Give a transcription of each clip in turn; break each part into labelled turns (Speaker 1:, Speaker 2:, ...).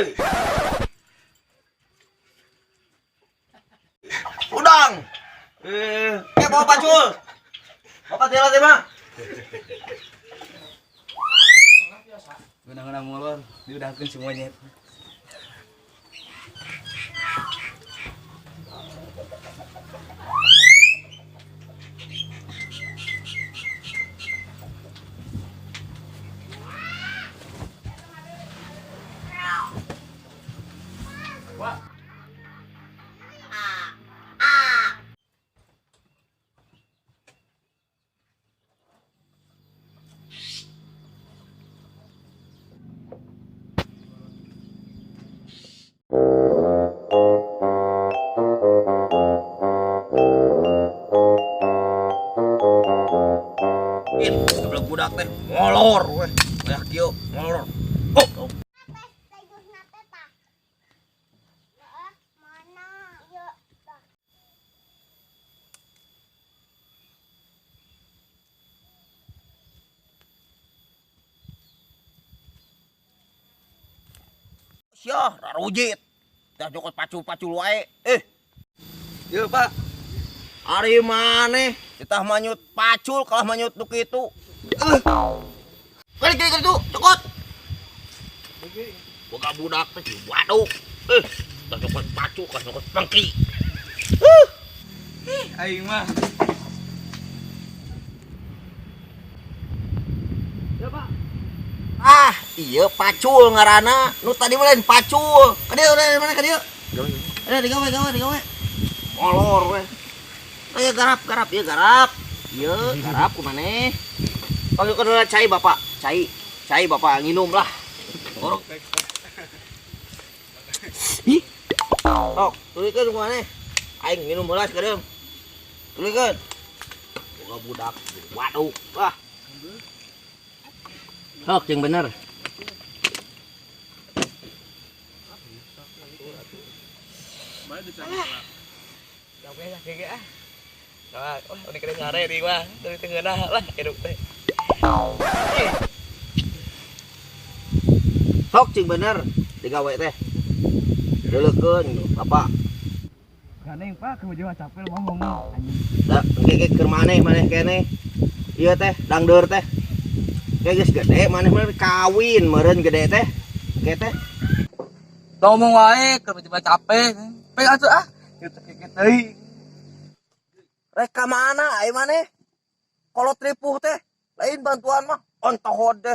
Speaker 1: Woi. Udang. Bawa pacul. Bapak jalan mah.
Speaker 2: Benang-benang molor, diudahkeun semuanya.
Speaker 1: Goblok budak teh molor weh. Kayak kieu molor. Oh. Syah, rarujit. Dah jokot pacu-pacu wae.
Speaker 2: Yuk Pak.
Speaker 1: Ari maneh kita manyut pacul kalah manyut nu kitu. Kali tuh, cokot. Boga budak teh waduh. Dah jokot pacu kalah jokot pengki.
Speaker 2: Aing mah. Ya Pak.
Speaker 1: Ah, iya pacul ngaranna. Nu tadi mah lain pacul. Kadieu udah mana kadieu? Digawe. Molor weh. Aya garap ya garap. Ieu garap kumaneh. Panggil kedua cai Bapak. Cai Bapak nginum lah. Orok. Ih. Tok, tulikeun kumaneh. Aing nginum heula sakeureum. Tulikeun. Boga budak. Waduh. Wah. Sok yang bener.
Speaker 2: Ini kena ngare di mah, dari tengah lah hidup teh.
Speaker 1: Sok cing bener digawe teh. Deulekeun Bapak.
Speaker 2: Ganeng Pak, kemudian capek mau ngomong.
Speaker 1: Da engke keur maneh keneh. Ieu teh dangdeur teh. Kayak geus gede maneh kawin meureun gede teh. Oke teh.
Speaker 2: Ngomong wae, kemudian capek. Pe atuh ah. Kitu deui.
Speaker 1: Rek ka mana ai maneh? Kolot ripuh teh. Lain bantuan mah ontohod deh.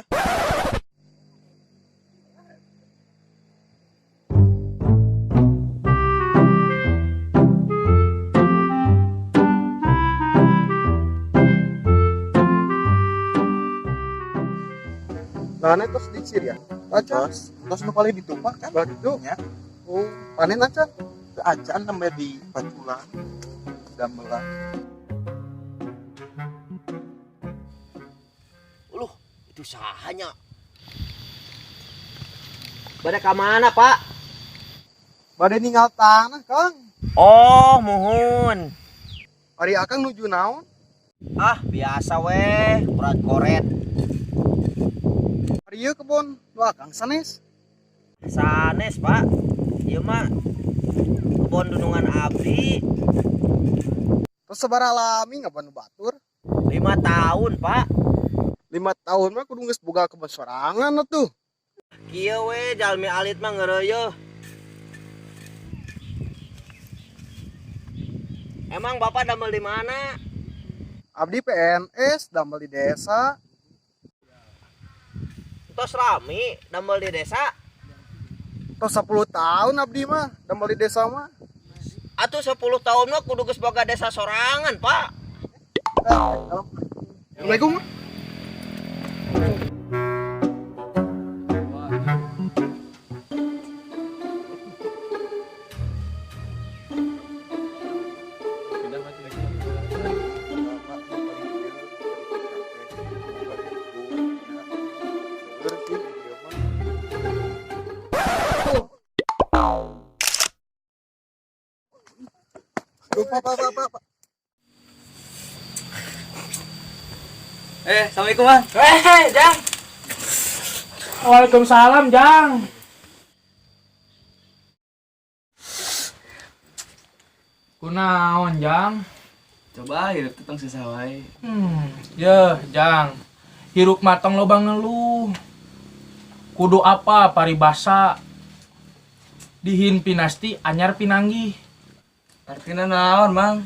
Speaker 3: Nah, terus dicir ya. Terus nu paling ditumpah kan? Begitu. Ya. Oh, panen acan. Acan sampai di paculan. Gamelan.
Speaker 1: Loh, itu sahanya. Bade ka mana, Pak?
Speaker 3: Bade ninggal tanah, Kang.
Speaker 1: Oh, muhun.
Speaker 3: Ari akang nuju naon?
Speaker 1: Ah, biasa weh, urat koret.
Speaker 3: Ari ieu kebon nu akang sanes.
Speaker 1: Sanes, Pak. Ieu mah kebon dunungan abdi.
Speaker 3: Terus sabaraha lami ngaban nu batur?
Speaker 1: 5 tahun, Pak.
Speaker 3: 5 tahun mah kudu geus boga kebon sorangan atuh.
Speaker 1: Kieu we jalmi alit mah ngeureueuh. Emang Bapak damel di mana?
Speaker 3: Abdi PNS damel di desa.
Speaker 1: Tos rami damel di desa.
Speaker 3: Tos 10 tahun abdi mah damel di desa mah.
Speaker 1: Atuh 10 tahun mah kudu geus boga desa sorangan, Pak.
Speaker 3: Assalamualaikum. Pak.
Speaker 2: Assalamualaikum Bang.
Speaker 4: Jang. Waalaikumsalam, Jang. Kunaon, Jang?
Speaker 2: Coba hidup tetang susah wae.
Speaker 4: Ya, Jang. Hirup matang lobang ngeluh. Kudu apa paribasa? Dihin pinasti anyar pinanggih.
Speaker 2: Artina naon, Mang?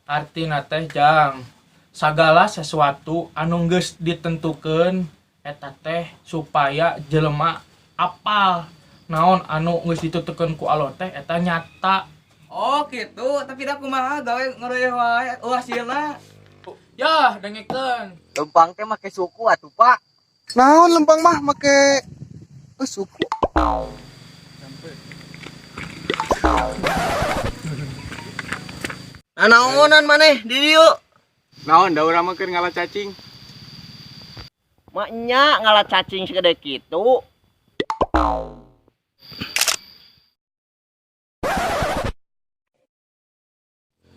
Speaker 4: Artina teh, Jang, sagala sesuatu anu geus ditentukeun eta teh supaya jelema apal. Naon anu geus ditentukeun ku Allah teh eta nyata.
Speaker 2: Oh gitu, tapi dah kumaha gawe ngeroyeh wae hasilna.
Speaker 4: Ya, dengekeun.
Speaker 2: Lempang teh make suku atuh, Pak.
Speaker 3: Naon lempang mah make suku.
Speaker 1: Naonan maneh di dieu?
Speaker 3: Naon da urang mah keur ngalah cacing.
Speaker 1: Maknya ngalah cacing segede kitu.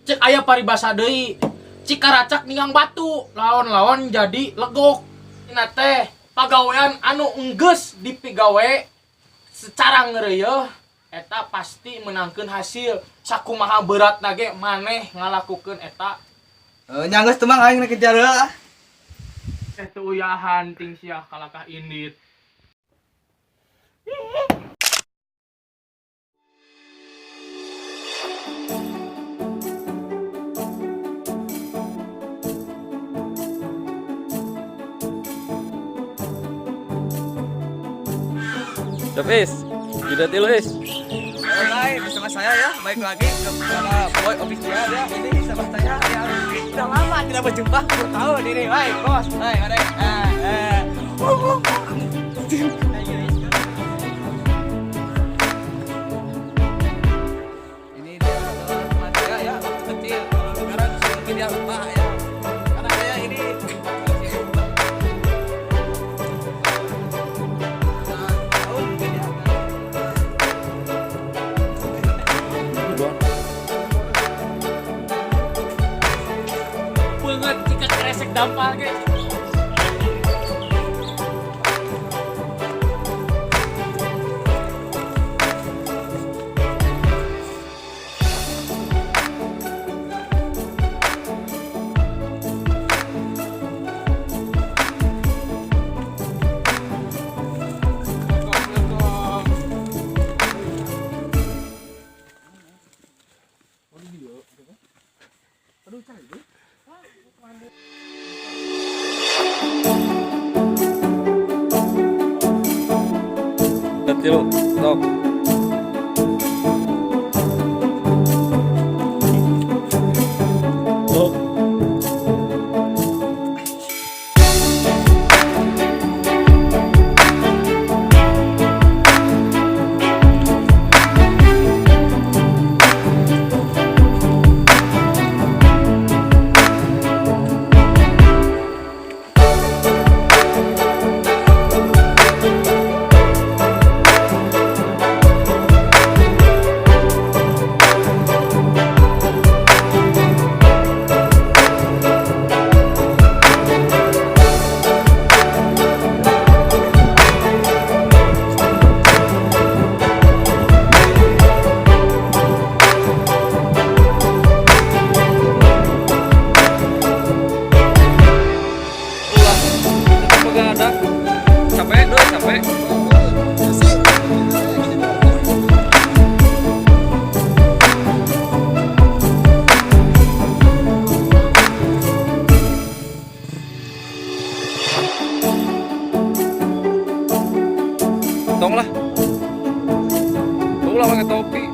Speaker 4: Cek aya paribasa deui. Cikaracak ningang batu, lawan-lawan jadi legok. Ina teh pagawean anu enggeus dipigawe secara ngeureuyeuh eta pasti menangkeun hasil. Sakumaha beratna ge maneh ngalakukeun eta.
Speaker 2: Nyanggeus teu Mang aing kejar heula.
Speaker 4: Teh teu uyahan ting sia kalakah indit.
Speaker 5: Is, sudah tilu is.
Speaker 2: Hai, bersama saya ya, baik lagi bersama Boy Official ya. Ini sama saya ya. Sudah lama tidak berjumpa, 10 tahun ini. Hai, bos. Hai, ada. Ini dia teman saya ya, waktu kecil. Kalau sekarang mungkin dia lupa ya. Karena saya ini
Speaker 4: Beungeut jika kresek dampal ge.
Speaker 5: Sudah tilu, stop. Stop. Begadang. Capek, doi, capek. Tong lah pakai topi.